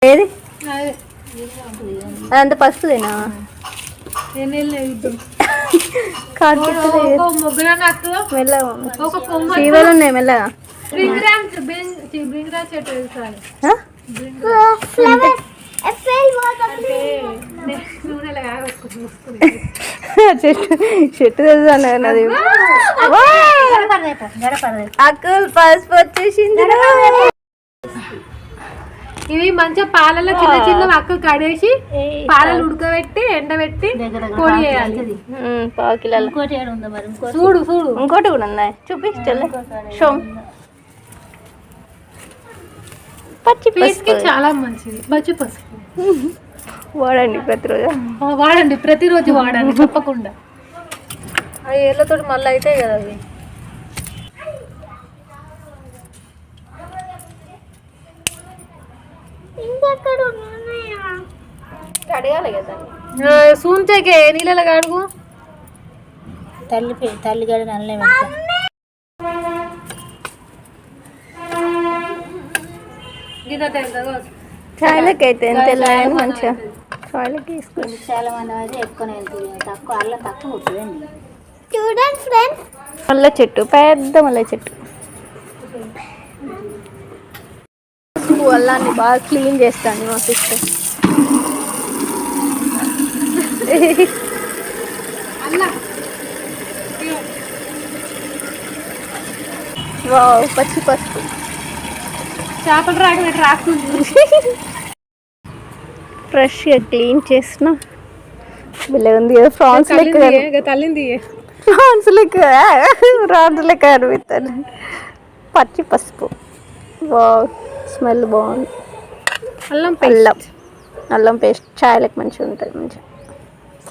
ఏది అదంతా పసుపుదేనా? చీవలు ఉన్నాయి మెల్లగా. చెట్టు తెలుసు. అక్కులు పసుపు వచ్చేసింది. ఇవి మంచిగా పాలలో చిన్న చిన్న అక్కలు కడేసి పాలలు ఉడకబెట్టి ఎండబెట్టి పొడి చేయాలి. చూడు చూడు ఇంకోటి కూడా ఉన్నాయి, చూపించలే. పచ్చి పసుపు చాలా మంచిది. పచ్చి పసుపు వాడండి ప్రతిరోజు. ప్రతిరోజు వాడండి తప్పకుండా. అవి ఏళ్ళతో మళ్ళీ అవుతాయి కదా అవి. కడగాలి కదా సూంచకే నీళ్ళ కడుగు. తల్లి గడి నల్లే చాయలకి అయితే ఎంత వెళ్ళాయని మంచిగా చాయలకి వేసుకోండి. చాలా మంది అయితే ఎక్కువ తక్కువ అల్లం తక్కువ ఉంటుంది. చూడండి ఫ్రెండ్స్, మల్లె చెట్టు, పెద్ద మల్లె చెట్టు. అల్లాన్ని బాగా క్లీన్ చేస్తాను మా సిస్టర్. వావ్, పచ్చి పసుపు. చేపలు రాకుంది. ఫ్రెష్గా క్లీన్ చేసిన బిల్లే ఉంది. ఫ్రాన్స్ లెక్క తల్లింది. ఫ్రాన్స్ లెక్క ఫ్రాన్స్ లెక్క అనిపిస్తాను. పచ్చి పసుపు. వావ్, స్మెల్ బాగుంది. అల్లం పేస్ట్ చాయలకు మంచిగా ఉంటుంది. మంచిగా